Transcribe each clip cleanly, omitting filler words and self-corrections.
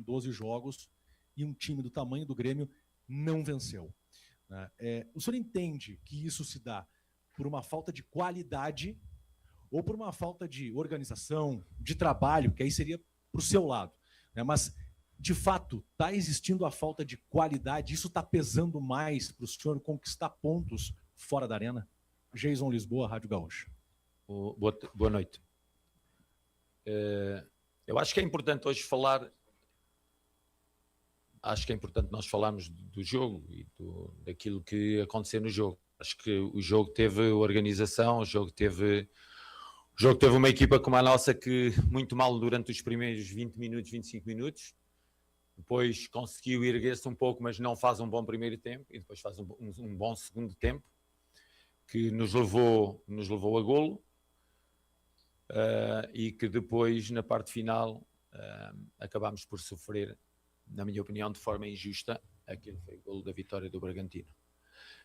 12 jogos e um time do tamanho do Grêmio não venceu. O senhor entende que isso se dá por uma falta de qualidade ou por uma falta de organização, de trabalho, que aí seria para o seu lado, né? Mas, de fato, está existindo a falta de qualidade, isso está pesando mais para o senhor conquistar pontos fora da arena? Jason Lisboa, Rádio Gaúcha. Boa noite. Eu acho que é importante hoje falar, acho que é importante nós falarmos do jogo e daquilo que aconteceu no jogo. Acho que o jogo teve organização, o jogo teve uma equipa como a nossa que muito mal durante os primeiros 20 minutos, 25 minutos, depois conseguiu erguer-se um pouco, mas não faz um bom primeiro tempo, e depois faz um bom segundo tempo, que nos levou a golo, e que depois, na parte final, acabámos por sofrer, na minha opinião, de forma injusta, aquilo que foi o golo da vitória do Bragantino.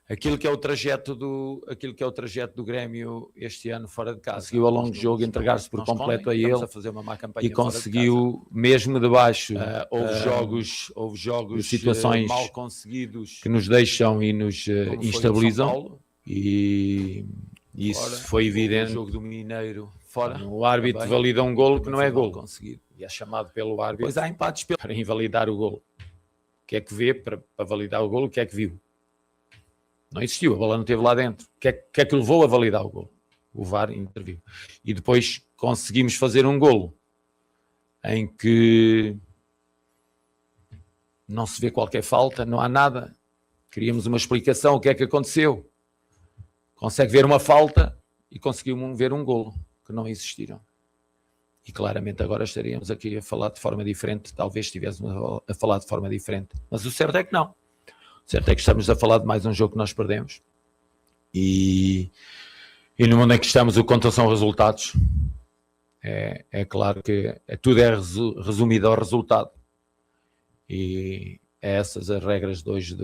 Aquilo que é o trajeto do Grêmio este ano fora de casa. Conseguiu ao longo do jogo entregar-se por completo a ele e conseguiu, mesmo de baixo, houve jogos situações mal conseguidos que nos deixam e nos instabilizam, e isso foi evidente. O jogo do Mineiro fora. O árbitro valida um golo que não é golo. E é chamado pelo árbitro. Pois há empates para invalidar o golo. O que é que vê para validar o golo? O que é que viu? Não existiu, a bola não esteve lá dentro. O que é que levou a validar o golo? O VAR interviu. E depois conseguimos fazer um golo em que não se vê qualquer falta, não há nada. Queríamos uma explicação, o que é que aconteceu? Consegue ver uma falta e conseguiu ver um golo, que não existiram. E claramente agora estaríamos aqui a falar de forma diferente, talvez estivéssemos a falar de forma diferente. Mas o certo é que não. O certo é que estamos a falar de mais um jogo que nós perdemos. E no mundo em que estamos, o que conta são resultados. É claro que tudo é resumido ao resultado. E essas as regras de hoje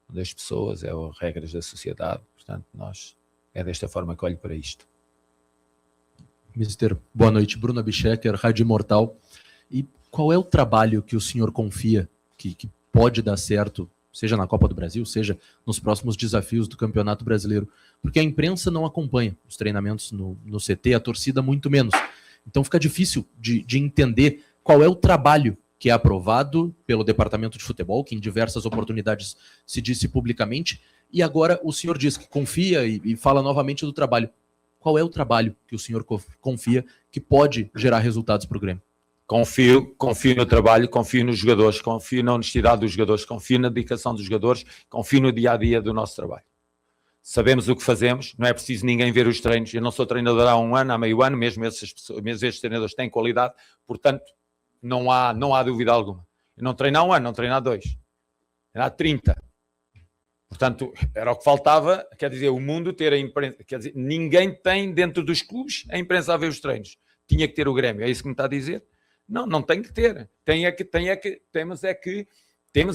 das pessoas, as regras da sociedade. Portanto, é desta forma que olho para isto. Mister, boa noite. Bruno Abchecker, Rádio Imortal. E qual é o trabalho que o senhor confia que pode dar certo, seja na Copa do Brasil, seja nos próximos desafios do Campeonato Brasileiro? Porque a imprensa não acompanha os treinamentos no CT, a torcida muito menos. Então fica difícil de entender qual é o trabalho que é aprovado pelo Departamento de Futebol, que em diversas oportunidades se disse publicamente, e agora o senhor diz que confia e fala novamente do trabalho. Qual é o trabalho que o senhor confia que pode gerar resultados para o Grêmio? Confio no trabalho, confio nos jogadores, confio na honestidade dos jogadores, confio na dedicação dos jogadores, confio no dia-a-dia do nosso trabalho. Sabemos o que fazemos, não é preciso ninguém ver os treinos. Eu não sou treinador há um ano, há meio ano, mesmo esses treinadores têm qualidade, portanto, não há dúvida alguma. Eu não treino há um ano, não treino há 2, era há 30. Portanto, era o que faltava, quer dizer, o mundo ter a imprensa, quer dizer, ninguém tem dentro dos clubes a imprensa a ver os treinos. Tinha que ter o Grêmio, é isso que me está a dizer? Não tem que ter. Temos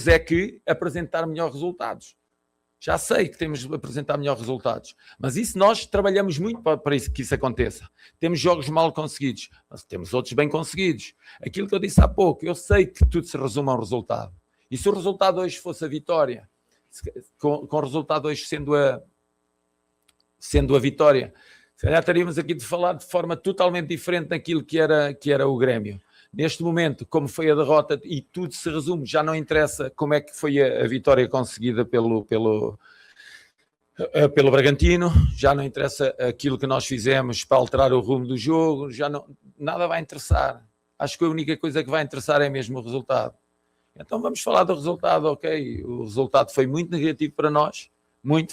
é que apresentar melhores resultados. Já sei que temos de apresentar melhores resultados, mas isso nós trabalhamos muito para isso, que isso aconteça. Temos jogos mal conseguidos, mas temos outros bem conseguidos. Aquilo que eu disse há pouco, eu sei que tudo se resume a um resultado. E se o resultado hoje fosse a vitória, com o resultado hoje sendo a vitória, se calhar estaríamos aqui de falar de forma totalmente diferente daquilo que era o Grêmio. Neste momento, como foi a derrota e tudo se resume, já não interessa como é que foi a vitória conseguida pelo Bragantino, já não interessa aquilo que nós fizemos para alterar o rumo do jogo, nada vai interessar. Acho que a única coisa que vai interessar é mesmo o resultado. Então vamos falar do resultado, ok? O resultado foi muito negativo para nós,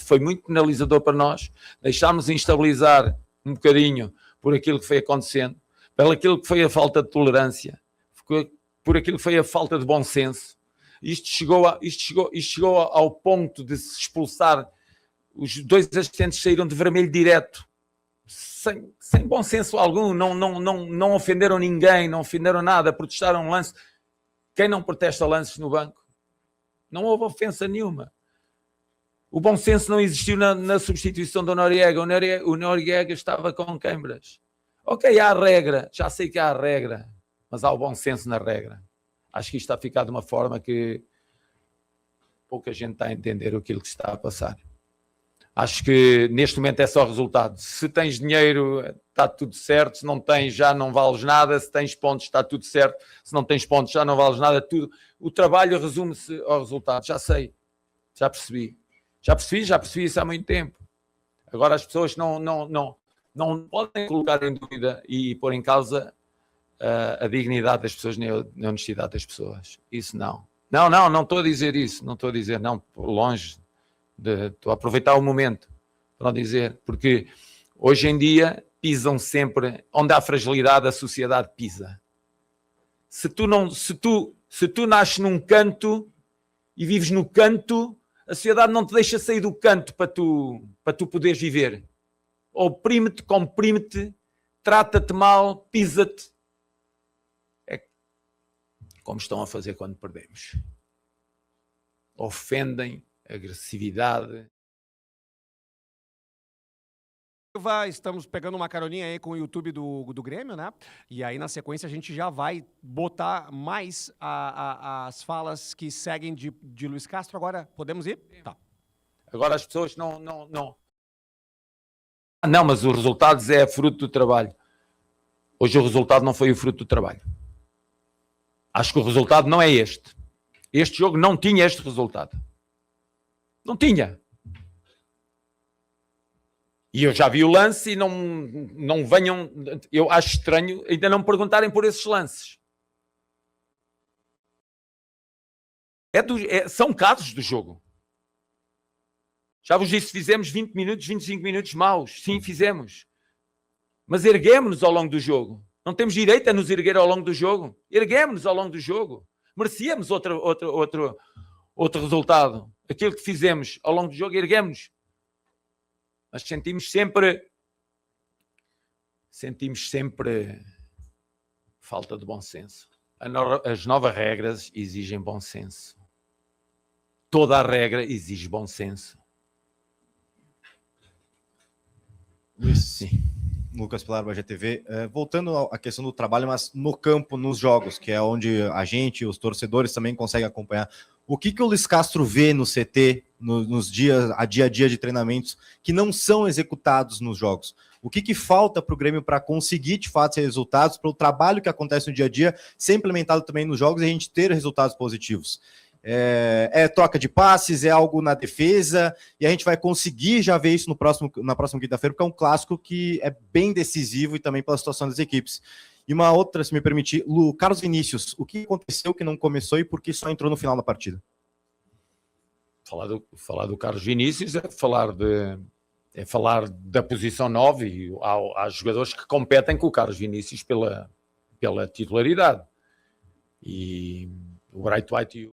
foi muito penalizador para nós, deixámos instabilizar um bocadinho por aquilo que foi acontecendo, pelo aquilo que foi a falta de tolerância, por aquilo que foi a falta de bom senso. Isto chegou ao ponto de se expulsar. Os 2 assistentes saíram de vermelho direto, sem bom senso algum, não ofenderam ninguém, não ofenderam nada, protestaram um lance. Quem não protesta lances no banco? Não houve ofensa nenhuma. O bom senso não existiu na substituição do Noriega. O Noriega estava com câimbras. Ok, há a regra, já sei que há a regra, mas há o bom senso na regra. Acho que isto está a ficar de uma forma que pouca gente está a entender aquilo que se está a passar. Acho que neste momento é só resultado. Se tens dinheiro, está tudo certo. Se não tens, já não vales nada. Se tens pontos, está tudo certo. Se não tens pontos, já não vales nada. Tudo. O trabalho resume-se ao resultado. Já sei. Já percebi. Já percebi isso há muito tempo. Agora as pessoas não podem colocar em dúvida e pôr em causa a dignidade das pessoas nem a honestidade das pessoas. Isso não. Não estou a dizer isso. Não estou a dizer, não, longe. Estou a aproveitar o momento para dizer, porque hoje em dia pisam sempre onde há fragilidade, a sociedade pisa. Se tu nasces num canto e vives no canto, a sociedade não te deixa sair do canto para tu poderes viver. Oprime-te, comprime-te, trata-te mal, pisa-te. É como estão a fazer quando perdemos. Ofendem, agressividade. Estamos pegando uma caroninha aí com o YouTube do Grêmio, né? E aí, na sequência, a gente já vai botar mais as falas que seguem de Luiz Castro. Agora, podemos ir? Tá. Agora as pessoas não, mas os resultados é fruto do trabalho. Hoje o resultado não foi o fruto do trabalho. Acho que o resultado não é este. Este jogo não tinha este resultado. Não tinha. E eu já vi o lance e não venham... Eu acho estranho ainda não me perguntarem por esses lances. São casos do jogo. Já vos disse, fizemos 20 minutos, 25 minutos maus. Sim, fizemos. Mas erguemos-nos ao longo do jogo. Não temos direito a nos erguer ao longo do jogo. Erguemos-nos ao longo do jogo. Merecíamos outro resultado. Aquilo que fizemos ao longo do jogo, erguemos. Mas sentimos sempre falta de bom senso. As novas regras exigem bom senso. Toda a regra exige bom senso. Sim. Lucas Pilar, BGTV. Voltando à questão do trabalho, mas no campo, nos jogos, que é onde a gente, os torcedores também conseguem acompanhar. O que o Luiz Castro vê no CT, nos dia a dia de treinamentos, que não são executados nos jogos? O que falta para o Grêmio para conseguir, de fato, ser resultados, para o trabalho que acontece no dia a dia ser implementado também nos jogos e a gente ter resultados positivos? É troca de passes, é algo na defesa, e a gente vai conseguir já ver isso na próxima quinta-feira, porque é um clássico que é bem decisivo e também pela situação das equipes. E uma outra, se me permitir, Carlos Vinícius, o que aconteceu que não começou e por que só entrou no final da partida? Falar do Carlos Vinícius é falar da posição 9 e há jogadores que competem com o Carlos Vinícius pela titularidade. E o Bright White e o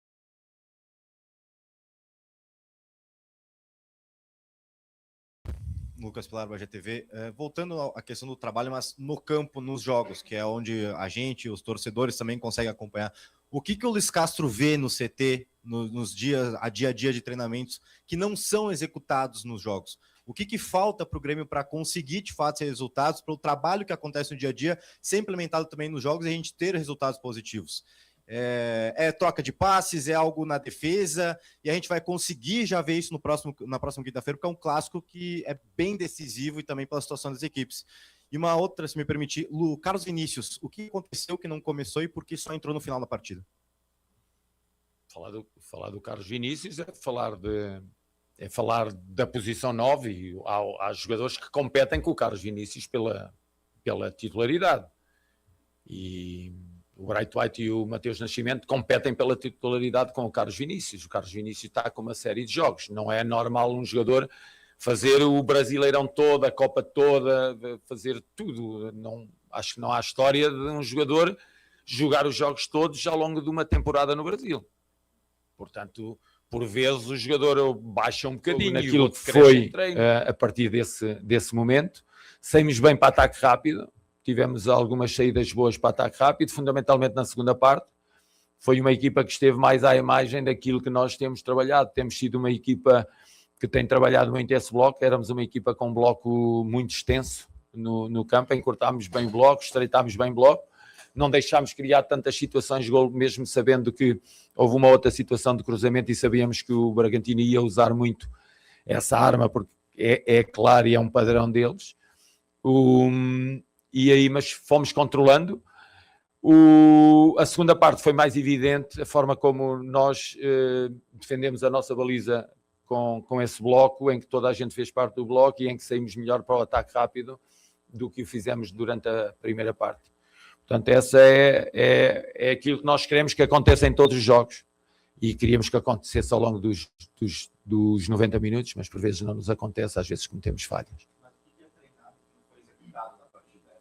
Lucas Pilar, BGTV. Voltando à questão do trabalho, mas no campo, nos jogos, que é onde a gente, os torcedores também conseguem acompanhar. O que o Luiz Castro vê no CT, nos dia a dia de treinamentos, que não são executados nos jogos? O que falta para o Grêmio para conseguir, de fato, ser resultados, para o trabalho que acontece no dia a dia ser implementado também nos jogos e a gente ter resultados positivos? É troca de passes, é algo na defesa, e a gente vai conseguir já ver isso na próxima quinta-feira, porque é um clássico que é bem decisivo e também pela situação das equipes. E uma outra, se me permitir, Carlos Vinícius, o que aconteceu que não começou e por que só entrou no final da partida? Falar do Carlos Vinícius é falar da posição 9 e há jogadores que competem com o Carlos Vinícius pela titularidade. E o Bright White e o Mateus Nascimento competem pela titularidade com o Carlos Vinícius. O Carlos Vinícius está com uma série de jogos. Não é normal um jogador fazer o Brasileirão todo, a Copa toda, fazer tudo. Acho que não há história de um jogador jogar os jogos todos ao longo de uma temporada no Brasil. Portanto, por vezes o jogador baixa um bocadinho naquilo que foi a partir desse momento. Saímos bem para ataque rápido. Tivemos algumas saídas boas para ataque rápido, fundamentalmente na segunda parte. Foi uma equipa que esteve mais à imagem daquilo que nós temos trabalhado. Temos sido uma equipa que tem trabalhado muito esse bloco. Éramos uma equipa com um bloco muito extenso no campo, encurtámos bem o bloco, estreitámos bem o bloco. não deixámos criar tantas situações de gol, mesmo sabendo que houve uma outra situação de cruzamento e sabíamos que o Bragantino ia usar muito essa arma, porque é claro e é um padrão deles. E aí, mas fomos controlando. A segunda parte foi mais evidente, a forma como nós defendemos a nossa baliza com esse bloco, em que toda a gente fez parte do bloco e em que saímos melhor para o ataque rápido do que o fizemos durante a primeira parte. Portanto, essa é aquilo que nós queremos que aconteça em todos os jogos e queríamos que acontecesse ao longo dos 90 minutos, mas por vezes não nos acontece, às vezes cometemos falhas.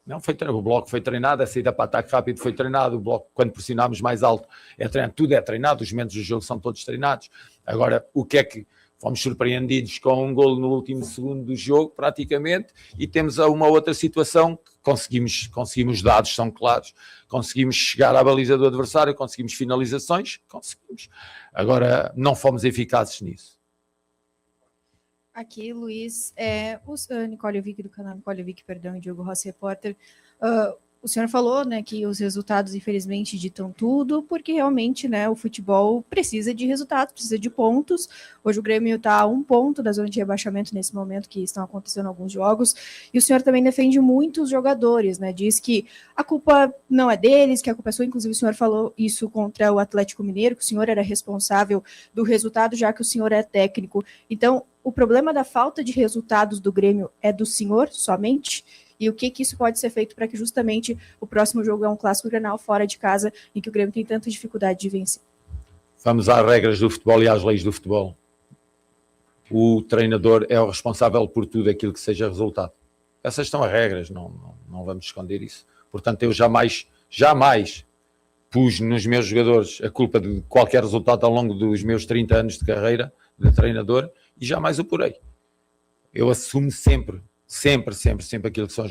Não, o bloco foi treinado, a saída para ataque rápido foi treinado, o bloco, quando pressionámos mais alto, é treinado, tudo é treinado, os momentos do jogo são todos treinados. Agora, o que é que fomos surpreendidos com um golo no último segundo do jogo, praticamente, e temos uma outra situação que conseguimos dados, são claros, conseguimos chegar à baliza do adversário, conseguimos finalizações, conseguimos. Agora, não fomos eficazes nisso. Aqui, Luiz, Nicole Vick, do canal Nicole Vick, perdão, e Diogo Rossi, repórter. O senhor falou, né, que os resultados, infelizmente, ditam tudo, porque realmente, né, o futebol precisa de resultados, precisa de pontos. Hoje o Grêmio está a 1 ponto da zona de rebaixamento nesse momento que estão acontecendo alguns jogos. E o senhor também defende muito os jogadores, né? Diz que a culpa não é deles, que a culpa é sua. Inclusive, o senhor falou isso contra o Atlético Mineiro, que o senhor era responsável do resultado, já que o senhor é técnico. Então, o problema da falta de resultados do Grêmio é do senhor somente? E o que isso pode ser feito para que justamente o próximo jogo é um clássico Grenal fora de casa, em que o Grêmio tem tanta dificuldade de vencer? Vamos às regras do futebol e às leis do futebol. O treinador é o responsável por tudo aquilo que seja resultado. Essas são as regras, não vamos esconder isso. Portanto, eu jamais pus nos meus jogadores a culpa de qualquer resultado ao longo dos meus 30 anos de carreira de treinador e jamais o porei. Eu assumo sempre aquilo que são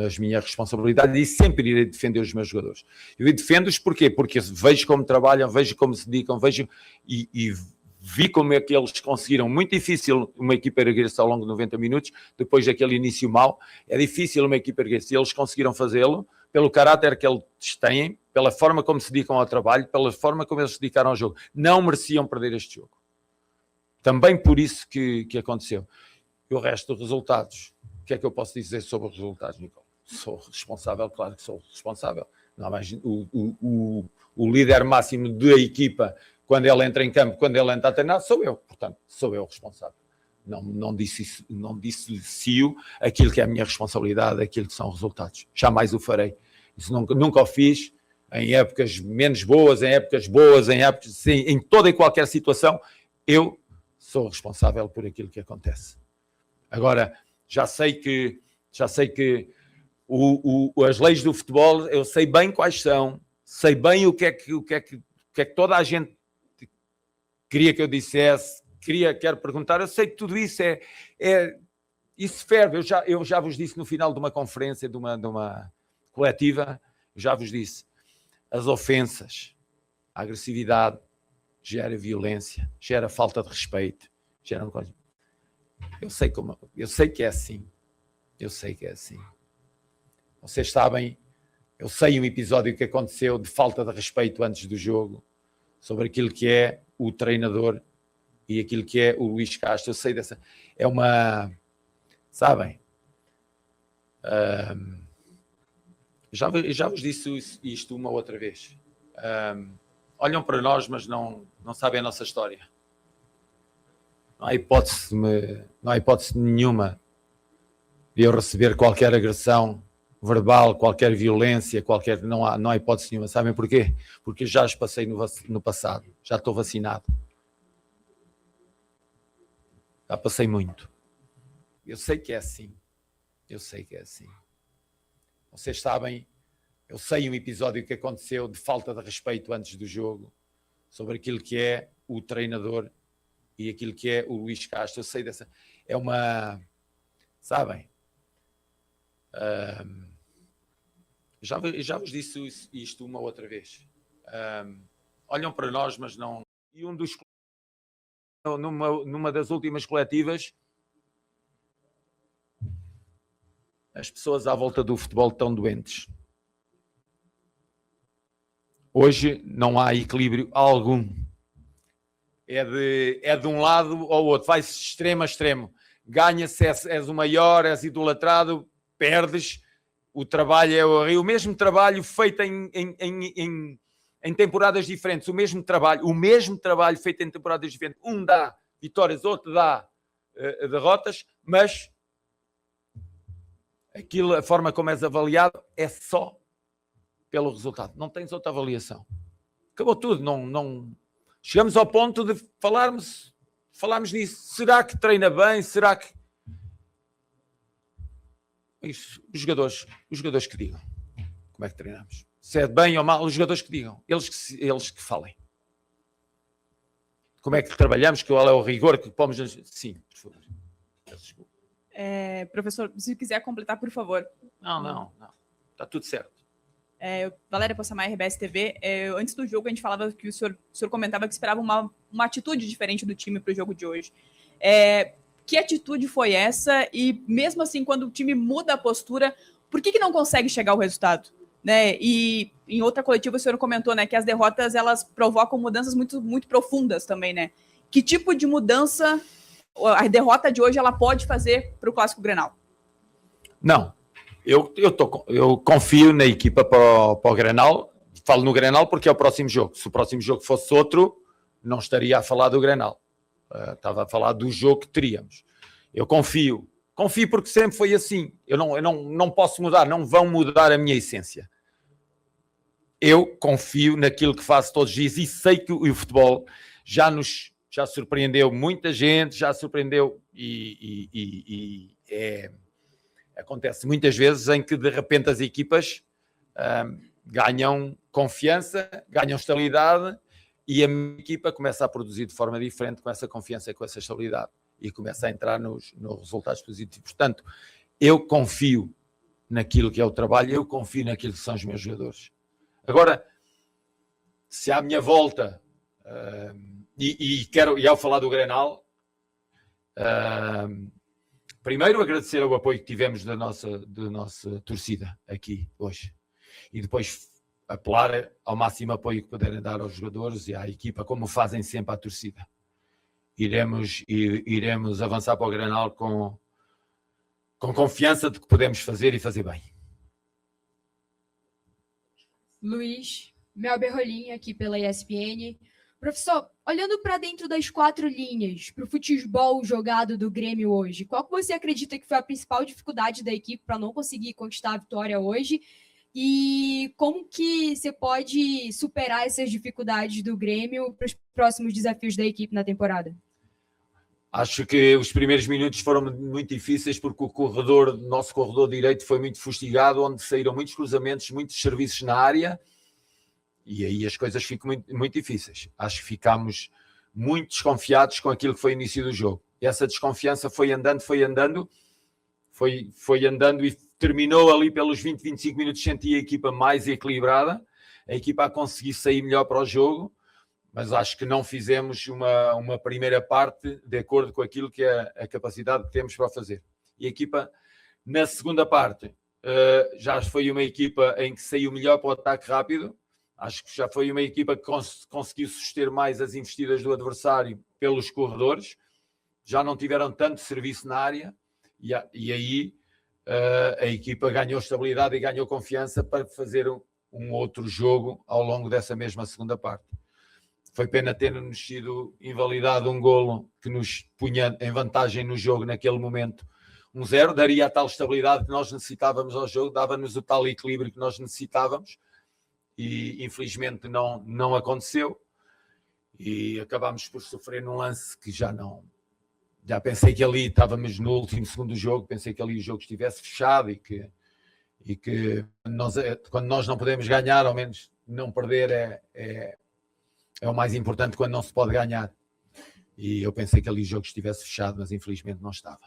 as minhas responsabilidades e sempre irei defender os meus jogadores. Eu defendo-os porquê? Porque vejo como trabalham, vejo como se dedicam, vejo e vi como é que eles conseguiram. Muito difícil uma equipa erguer-se ao longo de 90 minutos, depois daquele início mau. É difícil uma equipa erguer-se. Eles conseguiram fazê-lo pelo caráter que eles têm, pela forma como se dedicam ao trabalho, pela forma como eles se dedicaram ao jogo. Não mereciam perder este jogo. Também por isso que aconteceu. E o resto dos resultados. O que é que eu posso dizer sobre os resultados, Nicole? Sou responsável, claro que sou responsável. Não, mas o líder máximo da equipa, quando ele entra em campo, quando ele entra a treinar, sou eu. Portanto, sou eu responsável. Não dissocio aquilo que é a minha responsabilidade, aquilo que são os resultados. Jamais o farei. Isso nunca o fiz. Em épocas menos boas, em épocas boas, em toda e qualquer situação, eu sou responsável por aquilo que acontece. Agora, já sei que as leis do futebol, eu sei bem quais são, sei bem o que é que toda a gente queria que eu dissesse, quero perguntar, eu sei que tudo isso isso ferve. Eu já vos disse no final de uma conferência, de uma coletiva, já vos disse, as ofensas, a agressividade gera violência, gera falta de respeito, gera uma coisa. Eu sei que é assim. Eu sei que é assim. Vocês sabem, eu sei um episódio que aconteceu de falta de respeito antes do jogo, sobre aquilo que é o treinador e aquilo que é o Luís Castro. Eu sei dessa. É uma. Sabem? Já vos disse isto uma outra vez. Olham para nós, mas não sabem a nossa história. Não há hipótese nenhuma de eu receber qualquer agressão verbal, qualquer violência, não há hipótese nenhuma. Sabem porquê? Porque já as passei no passado. Já estou vacinado. Já passei muito. Eu sei que é assim. Eu sei que é assim. Vocês sabem, eu sei um episódio que aconteceu de falta de respeito antes do jogo, sobre aquilo que é o treinador e aquilo que é o Luís Castro. Eu sei dessa. É uma. Sabem? Já vos disse isto uma outra vez. Olham para nós, mas não. E numa das últimas coletivas, as pessoas à volta do futebol estão doentes. Hoje não há equilíbrio algum. É de um lado ao outro, vai-se extremo a extremo. Ganha-se, és o maior, és idolatrado, perdes, o trabalho é o mesmo trabalho feito em temporadas diferentes, o mesmo trabalho feito em temporadas diferentes. Um dá vitórias, outro dá derrotas, mas a forma como és avaliado é só pelo resultado. Não tens outra avaliação. Acabou tudo. Não... Chegamos ao ponto de falarmos nisso. Será que treina bem? Será que... Isso, os jogadores que digam como é que treinamos. Se é bem ou mal, os jogadores que digam. Eles que falem. Como é que trabalhamos? Qual é o rigor que pomos? Sim, por favor. Professor, se quiser completar, por favor. Não. Está tudo certo. Valéria Possamay, RBS TV. Antes do jogo, a gente falava que o senhor comentava que esperava uma atitude diferente do time para o jogo de hoje. Que atitude foi essa? E mesmo assim, quando o time muda a postura, por que não consegue chegar ao resultado? Né? E em outra coletiva o senhor comentou, né, que as derrotas elas provocam mudanças muito, muito profundas também, né? Que tipo de mudança a derrota de hoje ela pode fazer para o Clássico Grenal? Não. Eu confio na equipa para o Grenal. Falo no Grenal porque é o próximo jogo. Se o próximo jogo fosse outro, não estaria a falar do Grenal. Estava a falar do jogo que teríamos. Eu confio. Confio porque sempre foi assim. Eu não posso mudar, não vão mudar a minha essência. Eu confio naquilo que faço todos os dias e sei que o futebol já surpreendeu muita gente, já surpreendeu acontece muitas vezes em que de repente as equipas ganham confiança, ganham estabilidade e a minha equipa começa a produzir de forma diferente com essa confiança e com essa estabilidade e começa a entrar nos resultados positivos. Portanto, eu confio naquilo que é o trabalho, eu confio naquilo que são os meus jogadores. Agora, se à minha volta, e ao falar do Grenal, primeiro agradecer o apoio que tivemos da nossa torcida aqui hoje e depois apelar ao máximo apoio que puderem dar aos jogadores e à equipa, como fazem sempre à torcida. Iremos avançar para o Grenal com confiança de que podemos fazer e fazer bem. Luiz, Melber Rolim, aqui pela ESPN. Professor, olhando para dentro das 4 linhas, para o futebol jogado do Grêmio hoje, qual que você acredita que foi a principal dificuldade da equipe para não conseguir conquistar a vitória hoje? E como que você pode superar essas dificuldades do Grêmio para os próximos desafios da equipe na temporada? Acho que os primeiros minutos foram muito difíceis porque o nosso corredor direito foi muito fustigado, onde saíram muitos cruzamentos, muitos serviços na área e aí as coisas ficam muito, muito difíceis. Acho que ficámos muito desconfiados com aquilo que foi o início do jogo. E essa desconfiança foi andando e terminou ali pelos 20, 25 minutos, senti a equipa mais equilibrada, a equipa a conseguir sair melhor para o jogo, mas acho que não fizemos uma primeira parte de acordo com aquilo que é a capacidade que temos para fazer. E a equipa, na segunda parte, já foi uma equipa em que saiu melhor para o ataque rápido, acho que já foi uma equipa que conseguiu suster mais as investidas do adversário pelos corredores, já não tiveram tanto serviço na área, e aí a equipa ganhou estabilidade e ganhou confiança para fazer um outro jogo ao longo dessa mesma segunda parte. Foi pena ter-nos sido invalidado um golo que nos punha em vantagem no jogo naquele momento. 1-0 daria a tal estabilidade que nós necessitávamos ao jogo, dava-nos o tal equilíbrio que nós necessitávamos e infelizmente não aconteceu e acabámos por sofrer num lance que já pensei que ali estávamos no último segundo do jogo, pensei que ali o jogo estivesse fechado e que quando nós não podemos ganhar, ao menos não perder é o mais importante quando não se pode ganhar. E eu pensei que ali o jogo estivesse fechado, mas infelizmente não estava.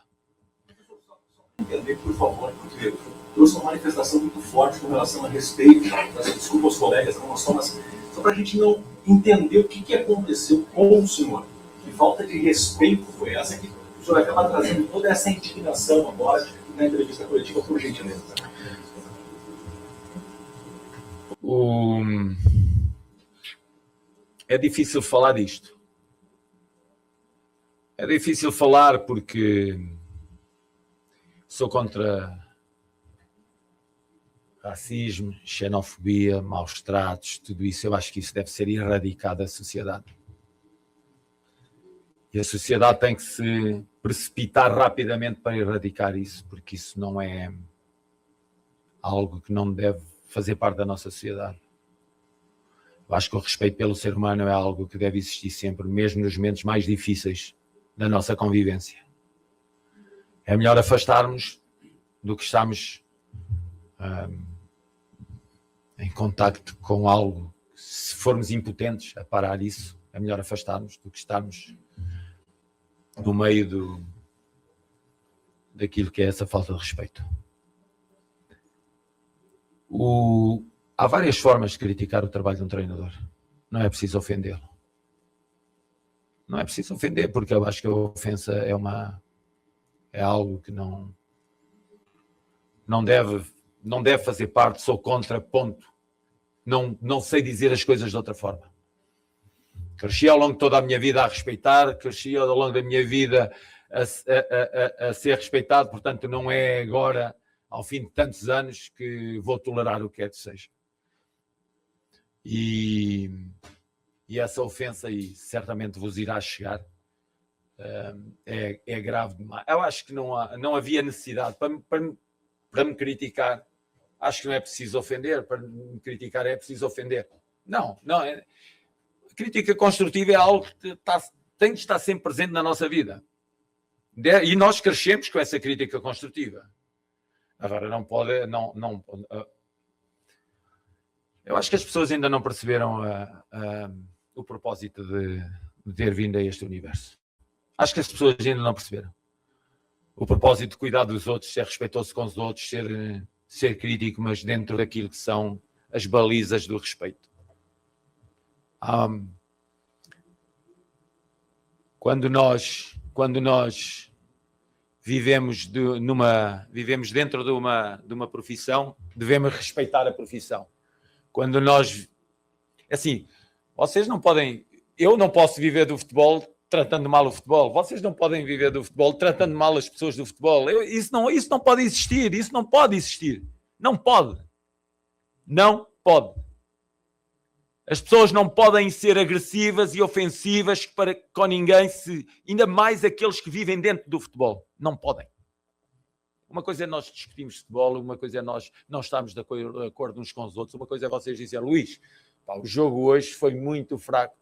Entender, por favor, porque trouxe uma manifestação muito forte com relação a respeito, desculpa aos colegas, não só, mas só para a gente não entender o que aconteceu com o senhor. Que falta de respeito foi essa que o senhor acaba trazendo toda essa indignação agora na entrevista coletiva, por gentileza. É difícil falar disto. É difícil falar porque sou contra racismo, xenofobia, maus tratos, tudo isso. Eu acho que isso deve ser erradicado da sociedade. E a sociedade tem que se precipitar rapidamente para erradicar isso, porque isso não é algo que não deve fazer parte da nossa sociedade. Eu acho que o respeito pelo ser humano é algo que deve existir sempre, mesmo nos momentos mais difíceis da nossa convivência. É melhor afastarmos do que estarmos em contacto com algo. Se formos impotentes a parar isso, é melhor afastarmos do que estarmos no meio daquilo que é essa falta de respeito. Há várias formas de criticar o trabalho de um treinador. Não é preciso ofendê-lo. Não é preciso ofender, porque eu acho que a ofensa é algo que não deve fazer parte. Sou contra, ponto. Não sei dizer as coisas de outra forma. Cresci ao longo de toda a minha vida a respeitar, cresci ao longo da minha vida a ser respeitado, portanto não é agora, ao fim de tantos anos, que vou tolerar o que quer que seja. E essa ofensa aí certamente vos irá chegar. É grave demais. Eu acho que não havia necessidade para me criticar. Acho que não é preciso ofender. Para me criticar é preciso ofender. Não. A crítica construtiva é algo que tem de estar sempre presente na nossa vida. E nós crescemos com essa crítica construtiva. Agora não pode... Eu acho que as pessoas ainda não perceberam o propósito de ter vindo a este universo. Acho que as pessoas ainda não perceberam. O propósito de cuidar dos outros, ser respeitoso com os outros, ser crítico, mas dentro daquilo que são as balizas do respeito. Quando nós vivemos dentro de uma profissão, devemos respeitar a profissão. Quando nós... Assim, vocês não podem... Eu não posso viver do futebol tratando mal o futebol. Vocês não podem viver do futebol tratando mal as pessoas do futebol. Isso não pode existir. Isso não pode existir. Não pode. Não pode. As pessoas não podem ser agressivas e ofensivas com ninguém, ainda mais aqueles que vivem dentro do futebol. Não podem. Uma coisa é nós discutirmos futebol, uma coisa é nós não estarmos de acordo uns com os outros, uma coisa é vocês dizerem, Luís, o jogo hoje foi muito fraco.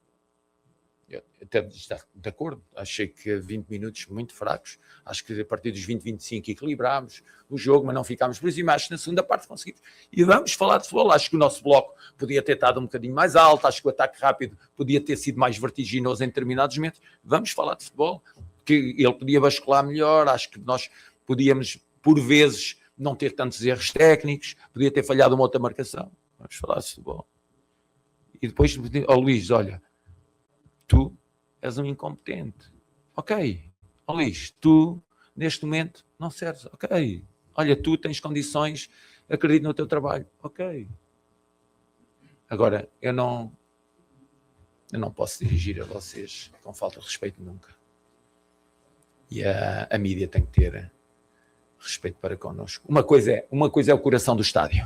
Eu até estou de acordo, achei que 20 minutos muito fracos, acho que a partir dos 20, 25 equilibrámos o jogo, mas não ficámos por cima, acho que na segunda parte conseguimos. E vamos falar de futebol, acho que o nosso bloco podia ter estado um bocadinho mais alto, acho que o ataque rápido podia ter sido mais vertiginoso em determinados momentos. Vamos falar de futebol, que ele podia bascular melhor, acho que nós podíamos, por vezes, não ter tantos erros técnicos, podia ter falhado uma outra marcação. Vamos falar de futebol. E depois, Luís, olha, tu és um incompetente. Ok. Luís, tu, neste momento, não serves. Ok. Olha, tu tens condições, acredito no teu trabalho. Ok. Agora, eu não posso dirigir a vocês com falta de respeito nunca. E a mídia tem que ter respeito para connosco. Uma coisa é o coração do estádio.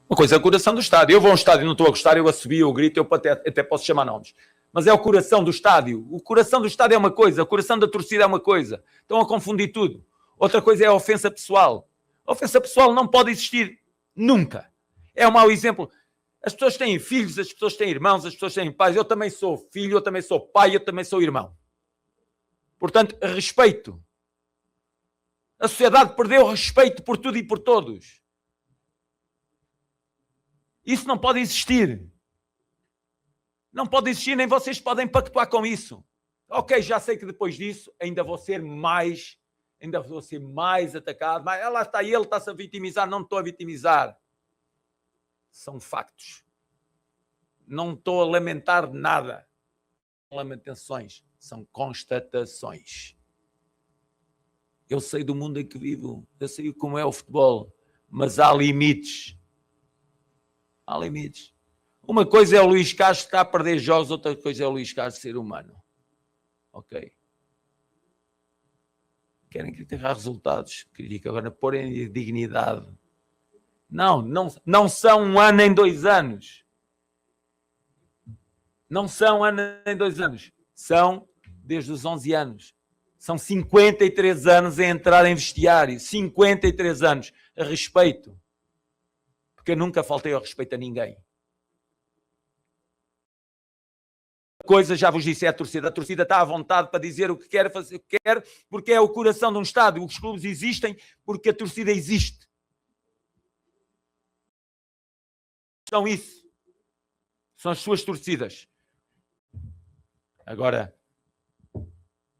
Uma coisa é o coração do estádio. Eu vou a um estádio e não estou a gostar, eu assobio, eu grito, eu até posso chamar nomes. Mas é o coração do estádio. O coração do estádio é uma coisa, o coração da torcida é uma coisa. Estão a confundir tudo. Outra coisa é a ofensa pessoal. A ofensa pessoal não pode existir nunca. É um mau exemplo. As pessoas têm filhos, as pessoas têm irmãos, as pessoas têm pais. Eu também sou filho, eu também sou pai, eu também sou irmão. Portanto, respeito. A sociedade perdeu respeito por tudo e por todos. Isso não pode existir. Não pode existir, nem vocês podem pactuar com isso. Ok, já sei que depois disso ainda vou ser mais atacado. Mas lá está ele, está-se a vitimizar. Não estou a vitimizar. São factos. Não estou a lamentar nada. Lamentações. São constatações. Eu sei do mundo em que vivo. Eu sei como é o futebol. Mas há limites. Há limites. Uma coisa é o Luís Castro estar a perder jogos, outra coisa é o Luís Castro ser humano. Ok. Querem criticar resultados, critica agora porem dignidade. Não são 1 ano em 2 anos. Não são 1 ano em 2 anos. São desde os 11 anos. São 53 anos a entrar em vestiário. 53 anos. A respeito. Porque eu nunca faltei ao respeito a ninguém. Coisa, já vos disse, é a torcida. A torcida está à vontade para dizer o que quer, fazer o que quer, porque é o coração de um estádio. Os clubes existem porque a torcida existe. São isso. São as suas torcidas. Agora,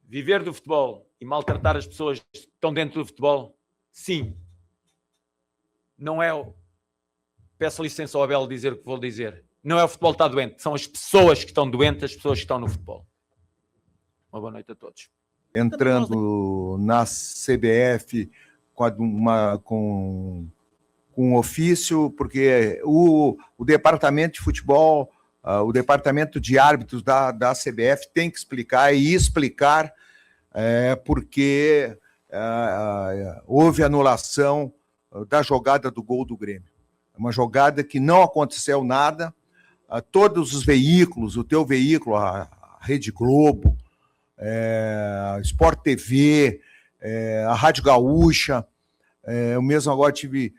viver do futebol e maltratar as pessoas que estão dentro do futebol, sim. Não é o... Peço licença ao Abel dizer o que vou dizer. Não é o futebol que está doente, são as pessoas que estão doentes, as pessoas que estão no futebol. Uma boa noite a todos. Entrando na CBF com um ofício, porque o departamento de futebol, o departamento de árbitros da CBF tem que explicar porque houve anulação da jogada do gol do Grêmio. Uma jogada que não aconteceu nada. Todos os veículos, o teu veículo, a Rede Globo, a Sport TV, a Rádio Gaúcha, eu mesmo agora estive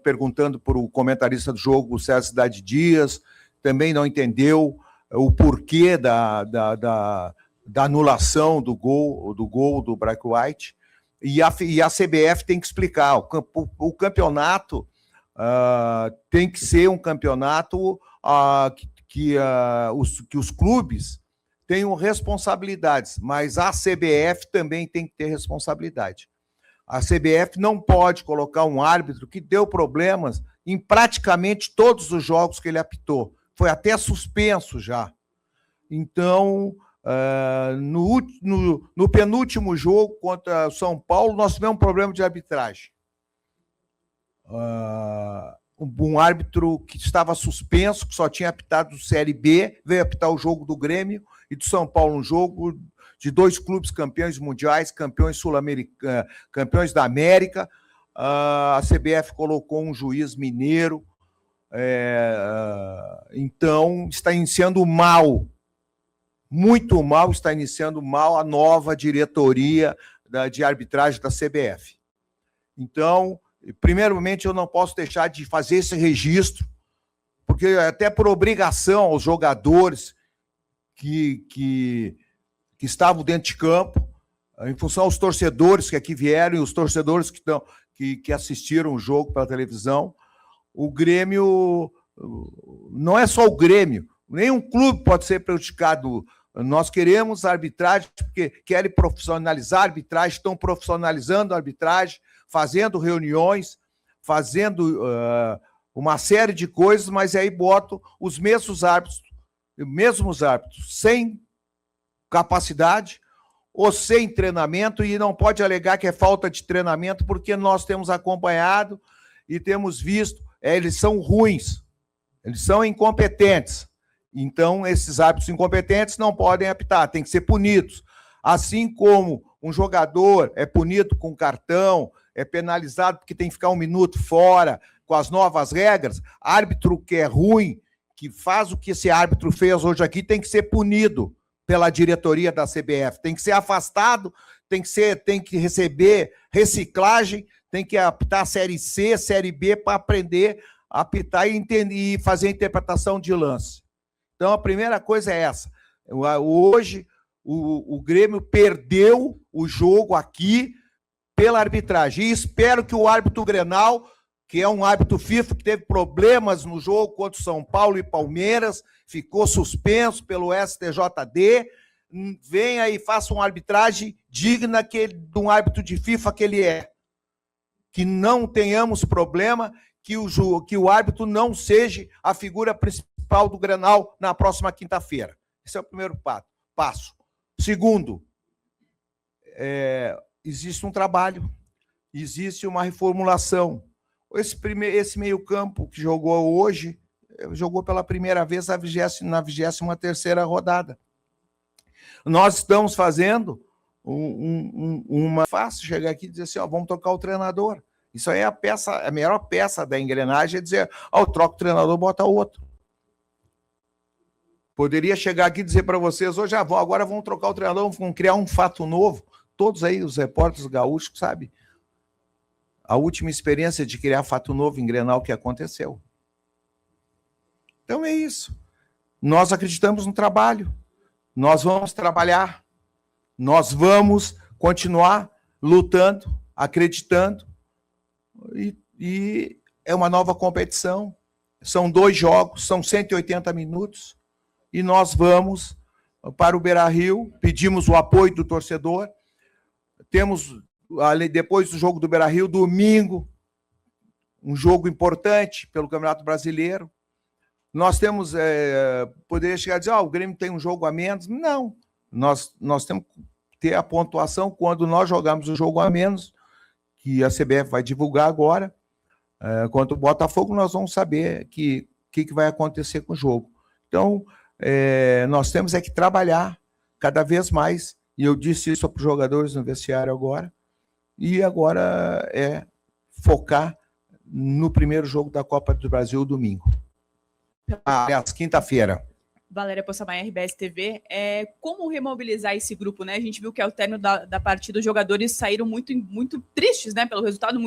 perguntando para o comentarista do jogo, o César Cidade Dias, também não entendeu o porquê da anulação do gol do Braque White, e a CBF tem que explicar. O campeonato tem que ser um campeonato que os clubes tenham responsabilidades, mas a CBF também tem que ter responsabilidade. A CBF não pode colocar um árbitro que deu problemas em praticamente todos os jogos que ele apitou. Foi até suspenso já. Então, no penúltimo jogo contra o São Paulo, nós tivemos um problema de arbitragem. Um árbitro que estava suspenso, que só tinha apitado do Série B, veio apitar o jogo do Grêmio e do São Paulo, um jogo de 2 clubes campeões mundiais, campeões sul-americanos, campeões da América. A CBF colocou um juiz mineiro, então está iniciando mal, muito mal, está iniciando mal a nova diretoria de arbitragem da CBF. Então, primeiramente, eu não posso deixar de fazer esse registro, porque até por obrigação aos jogadores que estavam dentro de campo, em função aos torcedores que aqui vieram e os torcedores que assistiram o jogo pela televisão, o Grêmio, não é só o Grêmio, nenhum clube pode ser prejudicado. Nós queremos arbitragem, porque querem profissionalizar a arbitragem, estão profissionalizando a arbitragem, fazendo reuniões, fazendo uma série de coisas, mas aí botam os mesmos árbitros sem capacidade ou sem treinamento, e não pode alegar que é falta de treinamento, porque nós temos acompanhado e temos visto, eles são ruins, eles são incompetentes. Então, esses árbitros incompetentes não podem apitar, têm que ser punidos. Assim como um jogador é punido com cartão, é penalizado porque tem que ficar 1 minuto fora, com as novas regras, árbitro que é ruim, que faz o que esse árbitro fez hoje aqui, tem que ser punido pela diretoria da CBF, tem que ser afastado, tem que receber reciclagem, tem que apitar Série C, Série B, para aprender a apitar e entender, e fazer a interpretação de lance. Então, a primeira coisa é essa. Hoje, o Grêmio perdeu o jogo aqui pela arbitragem. E espero que o árbitro Grenal, que é um árbitro FIFA, que teve problemas no jogo contra o São Paulo e Palmeiras, ficou suspenso pelo STJD, venha e faça uma arbitragem digna de um árbitro de FIFA que ele é. Que não tenhamos problema, que o árbitro não seja a figura principal do Grenal na próxima quinta-feira. Esse é o primeiro passo. Segundo, existe um trabalho, existe uma reformulação. Esse meio-campo que jogou hoje jogou pela primeira vez na 23ª rodada. Nós estamos fazendo uma... Fácil chegar aqui e dizer assim, ó, vamos trocar o treinador. Isso aí é a melhor peça da engrenagem, é dizer, ó, troca o treinador, bota outro. Poderia chegar aqui e dizer para vocês, hoje agora vamos trocar o treinador, vamos criar um fato novo. Todos aí, os repórteres gaúchos, sabe? A última experiência de criar fato novo em Grenal que aconteceu. Então é isso. Nós acreditamos no trabalho. Nós vamos trabalhar. Nós vamos continuar lutando, acreditando. E é uma nova competição. São 2 jogos, são 180 minutos. E nós vamos para o Beira-Rio, pedimos o apoio do torcedor. Temos, depois do jogo do Beira-Rio, domingo, um jogo importante pelo Campeonato Brasileiro. Nós temos, poderia chegar a dizer, o Grêmio tem um jogo a menos. Não, nós temos que ter a pontuação quando nós jogamos o jogo a menos, que a CBF vai divulgar agora, contra o Botafogo, nós vamos saber o que vai acontecer com o jogo. Então, nós temos que trabalhar cada vez mais, e eu disse isso para os jogadores no vestiário agora, e agora é focar no primeiro jogo da Copa do Brasil, domingo. Aliás, quinta-feira. Valéria Poçamai, RBS TV. Como remobilizar esse grupo, né? A gente viu que ao término da partida os jogadores saíram muito tristes, né? Pelo resultado,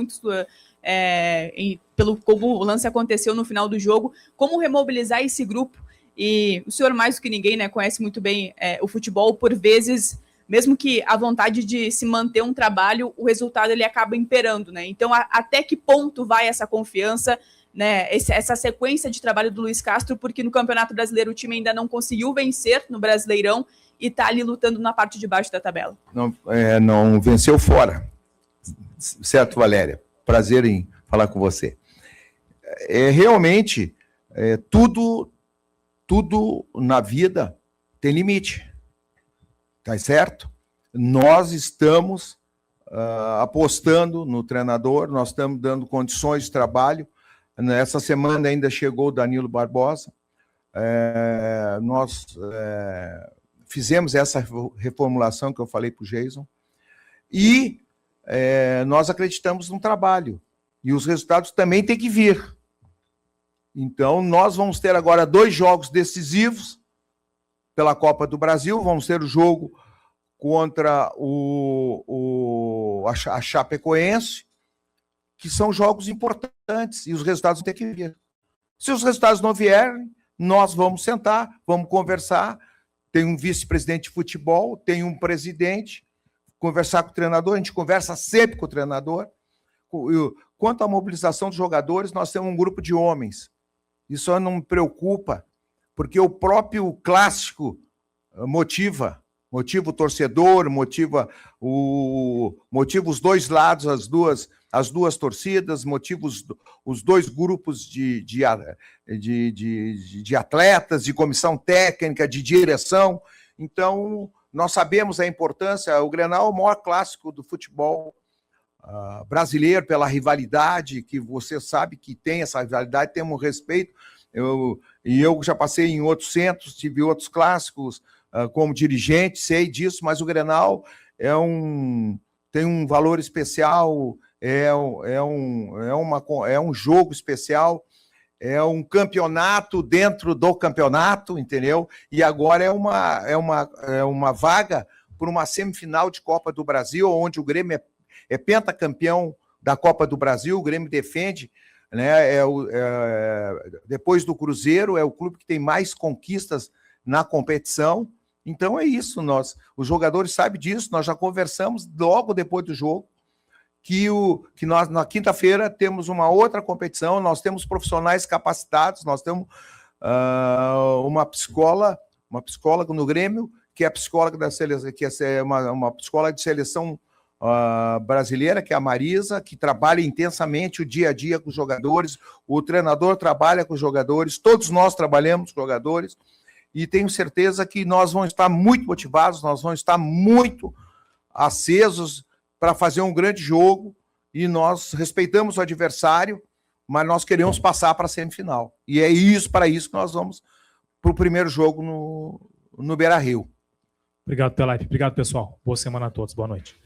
pelo como o lance aconteceu no final do jogo. Como remobilizar esse grupo? E o senhor, mais do que ninguém, né, conhece muito bem o futebol. Por vezes, mesmo que a vontade de se manter um trabalho, o resultado ele acaba imperando, né? Então, até que ponto vai essa confiança, né, essa sequência de trabalho do Luiz Castro, porque no Campeonato Brasileiro o time ainda não conseguiu vencer no Brasileirão e está ali lutando na parte de baixo da tabela. Não venceu fora. Certo, Valéria? Prazer em falar com você. Realmente, tudo na vida tem limite. Tá certo? Nós estamos apostando no treinador, nós estamos dando condições de trabalho. Essa semana ainda chegou o Danilo Barbosa. Nós fizemos essa reformulação que eu falei para o Jason. E nós acreditamos no trabalho. E os resultados também têm que vir. Então, nós vamos ter agora 2 jogos decisivos pela Copa do Brasil. Vamos ter o jogo contra a Chapecoense, que são jogos importantes, e os resultados vão ter que vir. Se os resultados não vierem, nós vamos sentar, vamos conversar. Tem um vice-presidente de futebol, tem um presidente, conversar com o treinador, a gente conversa sempre com o treinador. Quanto à mobilização dos jogadores, nós temos um grupo de homens. Isso não me preocupa, porque o próprio clássico motiva o torcedor, motiva os 2 lados, as duas torcidas, motiva os 2 grupos de atletas, de comissão técnica, de direção. Então, nós sabemos a importância. O Grenal é o maior clássico do futebol brasileiro, pela rivalidade, que você sabe que tem essa rivalidade, temos respeito. Eu já passei em outros centros, tive outros clássicos como dirigente, sei disso, mas o Grenal tem um valor especial, é um jogo especial, é um campeonato dentro do campeonato, entendeu? E agora é uma vaga por uma semifinal de Copa do Brasil, onde o Grêmio é pentacampeão da Copa do Brasil, o Grêmio defende, né? Depois do Cruzeiro, é o clube que tem mais conquistas na competição. Então é isso, os jogadores sabem disso, nós já conversamos logo depois do jogo, que nós na quinta-feira temos uma outra competição, nós temos profissionais capacitados, nós temos uma psicóloga no Grêmio, que é a psicóloga da seleção, que é uma psicóloga de seleção brasileira, que é a Marisa, que trabalha intensamente o dia a dia com os jogadores, o treinador trabalha com os jogadores, todos nós trabalhamos com os jogadores, e tenho certeza que nós vamos estar muito motivados, nós vamos estar muito acesos para fazer um grande jogo, e nós respeitamos o adversário. mas nós queremos passar para a semifinal. E é isso, para isso que nós vamos para o primeiro jogo no Beira-Rio. Obrigado, Pelaipe. Obrigado, pessoal. Boa semana a todos. Boa noite.